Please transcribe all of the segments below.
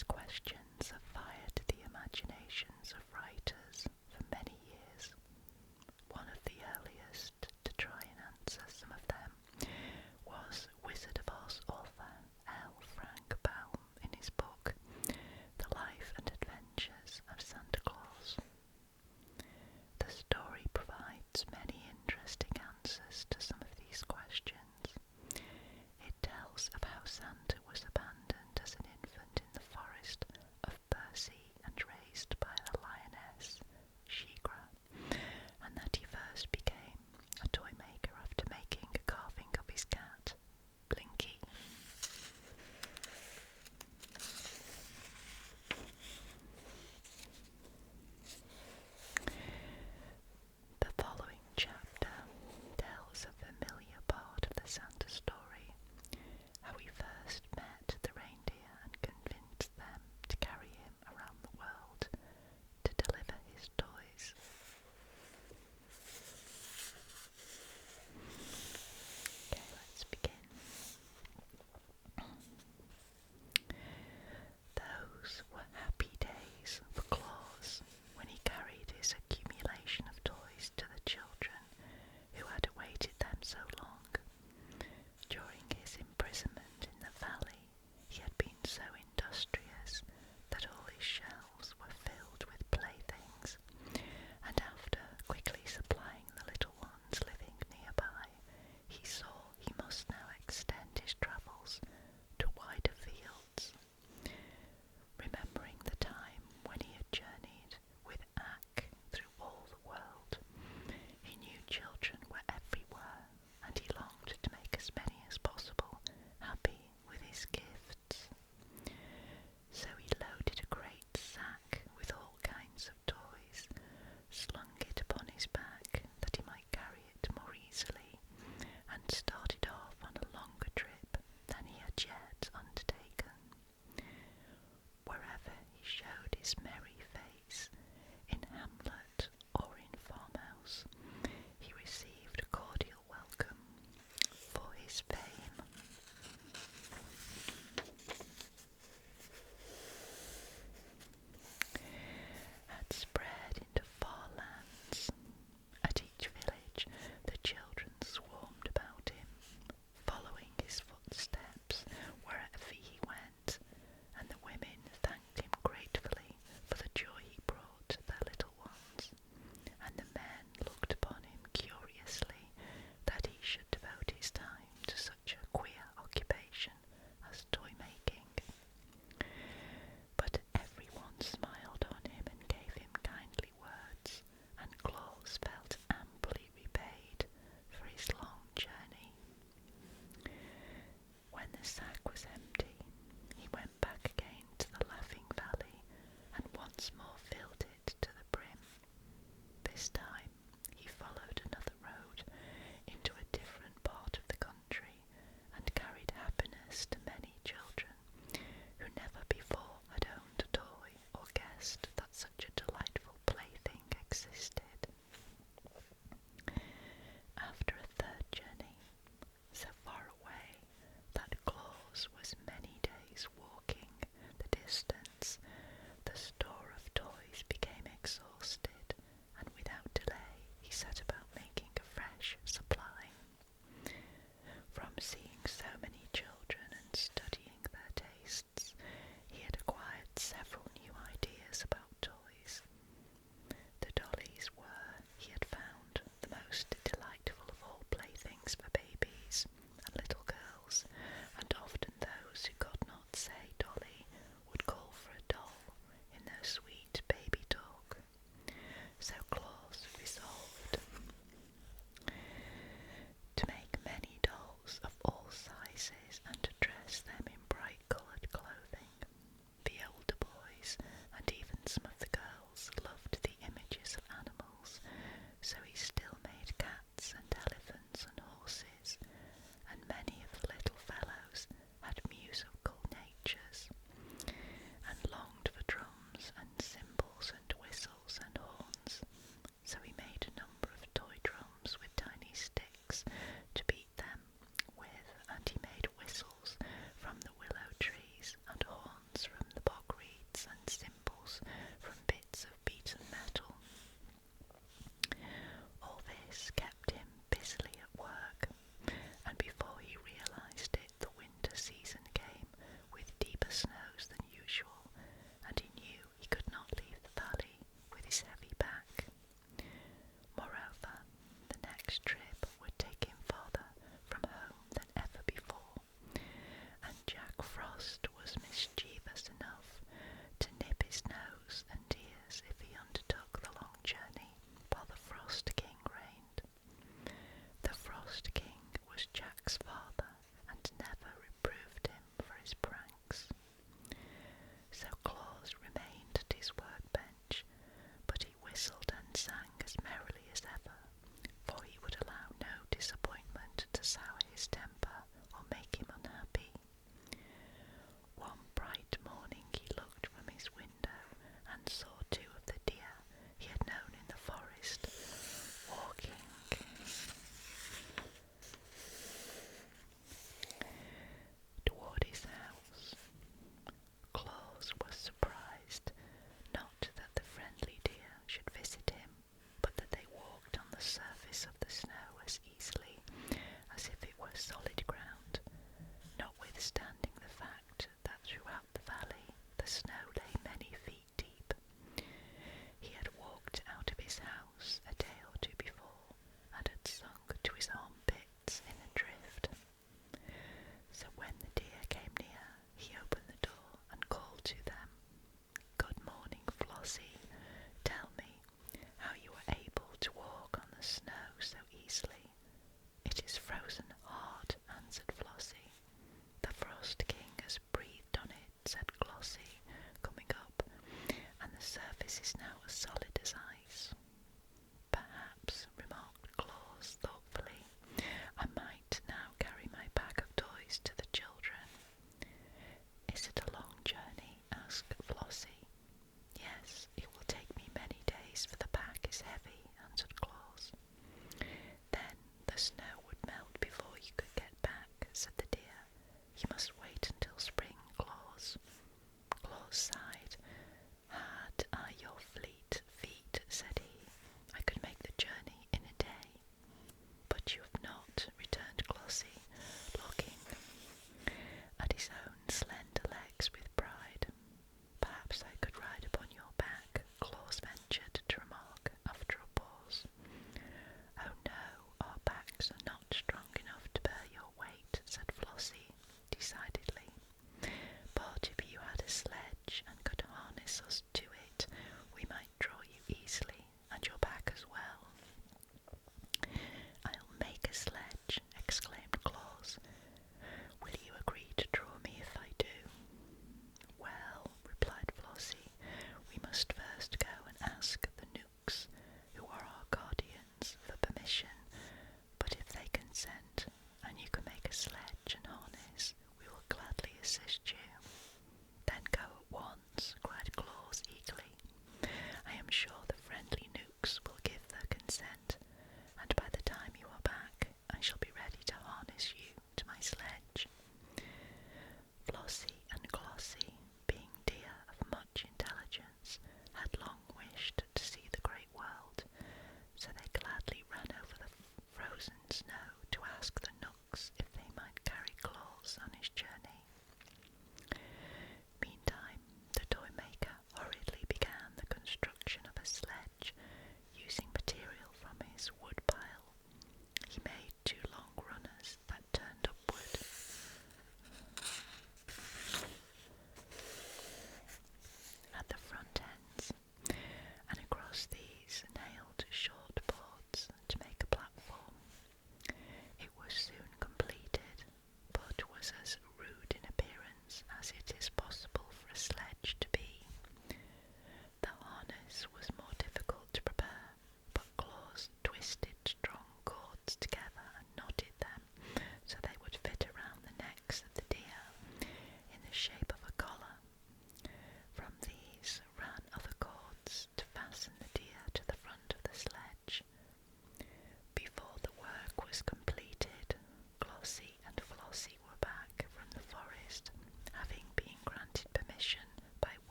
These questions have fired the imaginations of writers for many years. One of the earliest to try and answer some of them was Wizard of Oz author L. Frank Baum in his book The Life and Adventures of Santa Claus. The story provides many interesting answers to some of these questions. It tells of how Santa was abandoned as an infant in the forest of Percy and raised by the lioness Shigra, and that he first became a toy maker after making a carving of his cat, Blinky. The following chapter tells a familiar part of the Santa story, how he first met the reindeer and convinced them to carry him around the world to deliver his toys. Okay, let's begin. Those were happy days for Claus when he carried his accumulation of toys to the children who had awaited them so long. During his imprisonment in the valley, he had been so industrious that all his shelves were filled with playthings, and after quickly supplying the little ones living nearby, he saw he must now extend his travels to wider fields. Remembering the time when he had journeyed with Ak through all the world, he knew children were everywhere, and he longed to make as many as possible happy with his gifts. So he loaded a great sack with all kinds of toys, slung it upon his back that he might carry it more easily, and started off on a longer trip than he had yet undertaken. Wherever he showed his merry face, in hamlet or in farmhouse, he received a cordial welcome, for his fame had spread into far lands. At each village the children swarmed about him, following his footsteps wherever he went, and the women thanked him gratefully for the joy he brought to their little ones, and the men looked upon him curiously that he should devote his time to such a queer occupation as toy making. But everyone smiled on him and gave him kindly words, and Claus felt amply repaid for his long journey. When the sack was empty, he went back again to the Laughing Valley and once more filled it to the brim. This time he followed another road into a different part of the country and carried happiness to many children who never before had owned a toy or guessed that such a delightful plaything existed. After a third journey, so far away that Claus was many days walking the distance, the store of toys became exhausted, and without delay he set about making a fresh supply. From seeing so many children and studying their tastes, he had acquired several new ideas about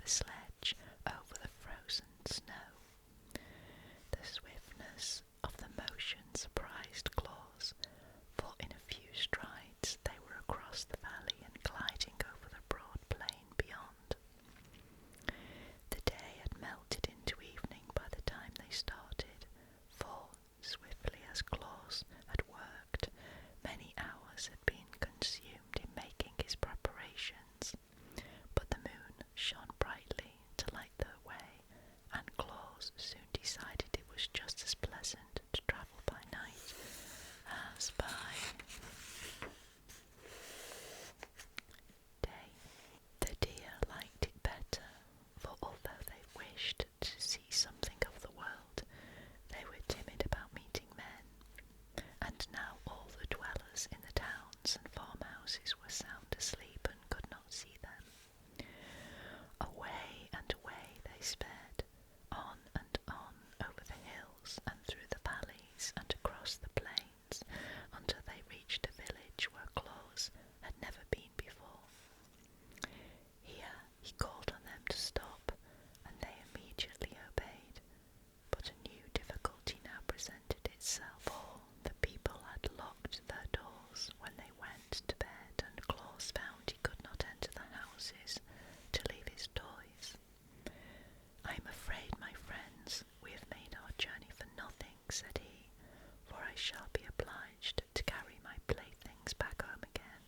the sledge over the frozen snow. The swiftness of the motion surprised Claus, for in a few strides they were across the valley and gliding over the broad plain beyond. The day had melted into evening by the time they started, for, swiftly as Claus had worked, many hours had been consumed in making his preparations. But the moon shone brightly to light their way, and Claus soon decided it was just as pleasant to travel by night as by day. The deer liked it better, for although they wished to see something of the world, they were timid about meeting men, and now all the dwellers in the towns and farmhouses were sound asleep and could not see them. Away and away they sped, on and on over the hills and through the valleys and across the plains, until they reached a village where Claus had never been before. Here he called on them to stop, and they immediately obeyed. But a new difficulty now presented itself, for the people had locked their doors when they went to bed, and Claus found he could not enter the houses to leave his toys. "I am afraid, my friends, we have made our journey for nothing," said he, "for I shall be obliged to carry my playthings back home again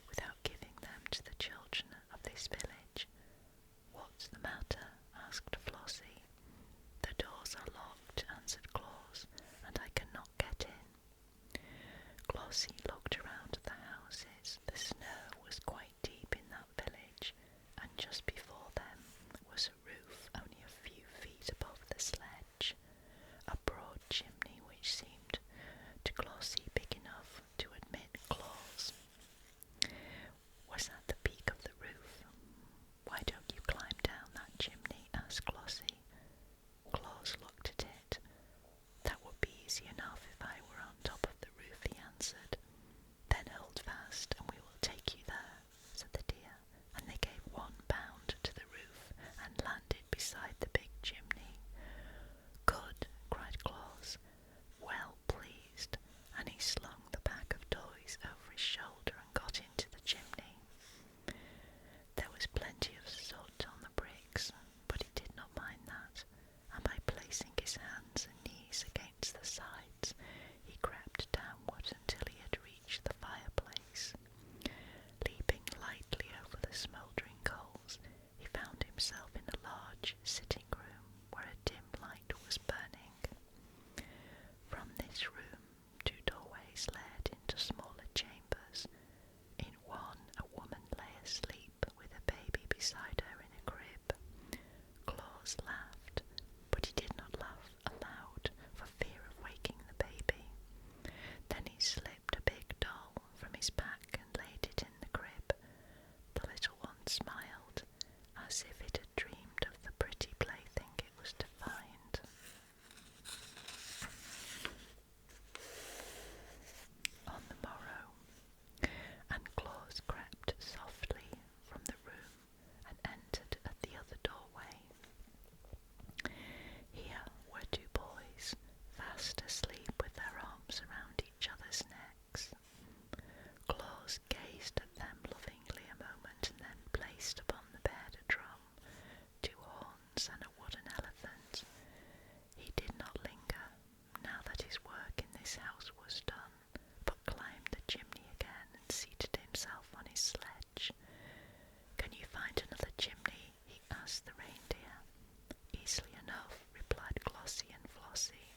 without giving them to the children of this village." "What's the matter?" asked Flossie. "The doors are locked," answered Claus, "and I cannot get in." Flossie looked around at the houses. The snow was quite deep in that village, and just before them was a roof only a few feet above the sledge, a broad chimney which seemed to Flossie big enough to admit Claus. "Was that the peak of the roof? Why don't you climb down that chimney?" asked Flossie. Claus looked at it. "That would be easy enough if I were on top of the roof," he answered. "Then hold fast and we will take you there," said the deer, and they gave one bound to the roof and landed beside the big chimney. "Good!" cried Claus, well pleased, and he slung the pack of toys over his shoulder and got into the chimney. There was plenty of soot on the bricks, but he did not mind that, and by placing his hands and knees against the sides, he crept downward until he had reached the fireplace. Leaping lightly over the smouldering coals, he found himself in a large sitting room where a dim light was burning. From this room, two doorways led into smaller chambers. In one, a woman lay asleep with a baby beside her in a crib. Claus laughed, but he did not laugh aloud for fear of waking the baby. Then he slipped a big doll from his pack and laid it in the crib. The little one smiled, as if it had dreamed of the pretty plaything it was to find. On the morrow, and Claus crept softly from the room and entered at the other doorway. Here were two boys, fast asleep with their arms around each other's necks. Claus gazed at them lovingly a moment and then placed upon the bed a drum, two horns and a wooden elephant. He did not linger, now that his work in this house was done, but climbed the chimney again and seated himself on his sledge. "Can you find another chimney?" he asked the reindeer. "Easily enough," replied Glossie and Flossie.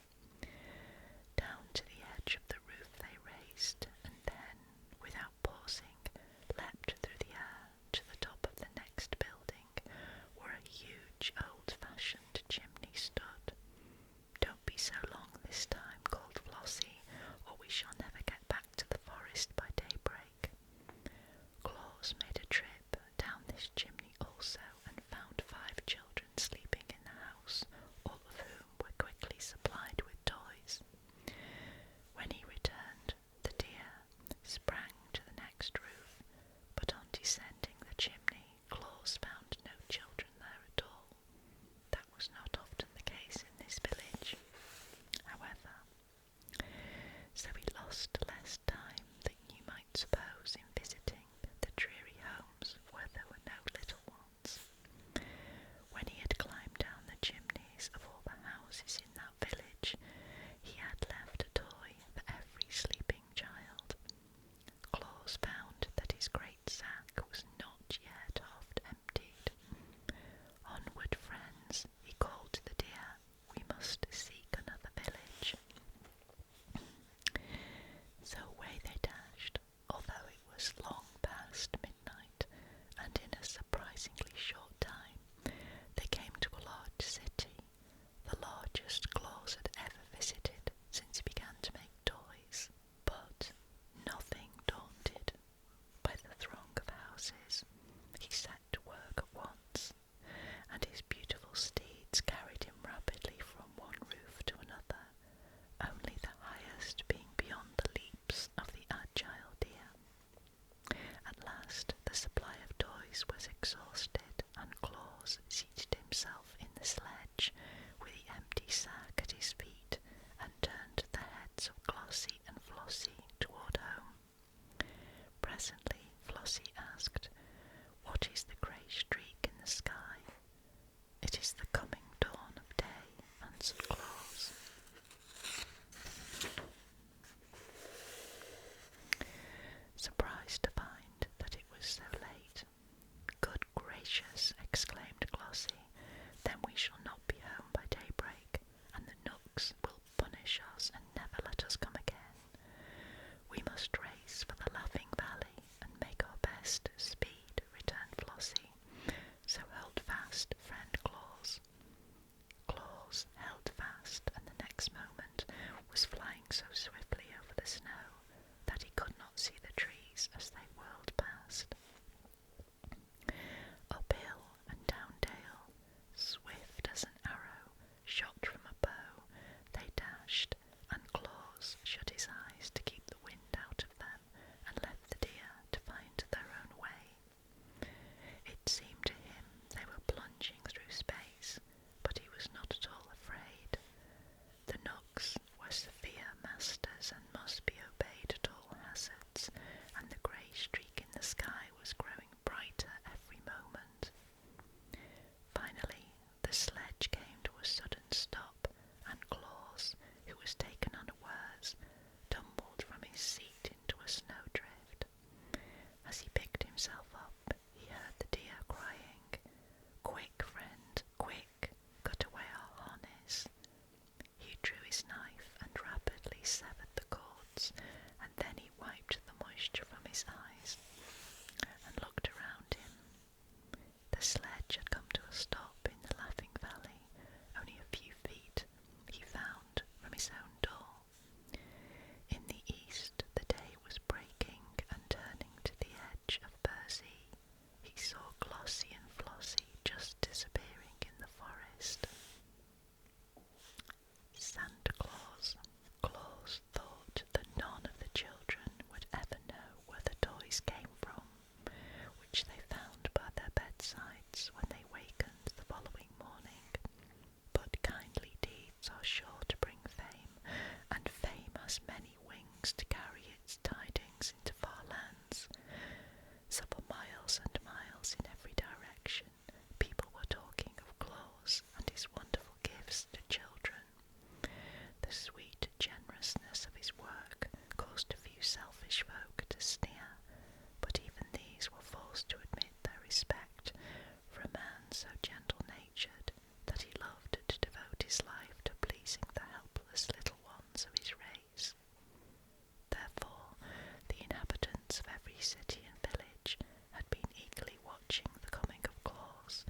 city and village had been eagerly watching the coming of Claus,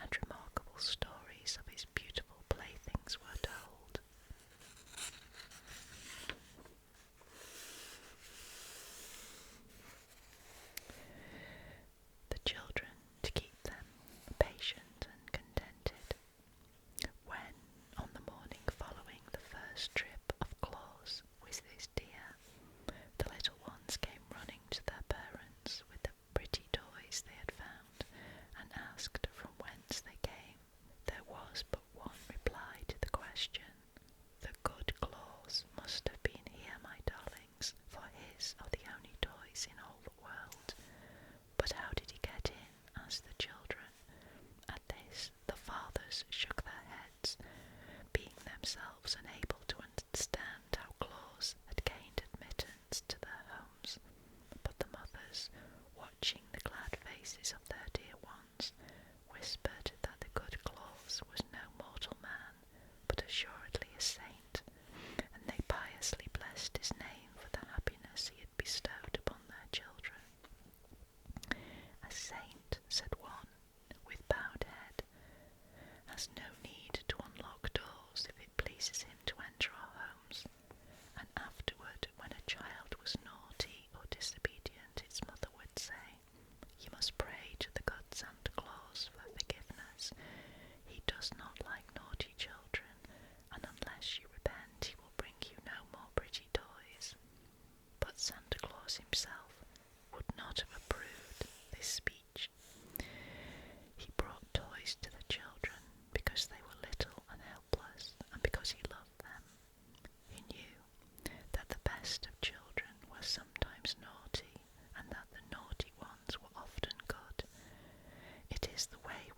and remarkable stories of his beautiful playthings were told. The children, to keep them patient and contented, when, on the morning following the first trip of Claus with his deer, the little ones came running to their parents with the pretty toys they had found, and asked from whence they came. There was but one reply to the question. The good Claus must have been here, my darlings, for his are the only toys in all the world. But how did he get in? Asked the children. At this the fathers shook their heads, being themselves unable to understand how Claus had gained admittance to their homes. But the mothers, watching the glad faces of their dear ones, whispered that the good Claus was no mortal man, but assuredly a saint, and they piously blessed his name for the happiness he had bestowed upon their children. A saint, said one, with bowed head, has no need to unlock doors if it pleases him to enter our homes, and afterward, when a child was naughty or disobedient, its mother would say, You must pray to the good Santa Claus for forgiveness. He does not like naughty children, and unless you repent he will bring you no more pretty toys. But Santa Claus himself would not have approved this speech. He brought toys to the children because they were little and helpless, and because he loved them. He knew that the best of children were sometimes naughty, and that the naughty ones were often good. It is the way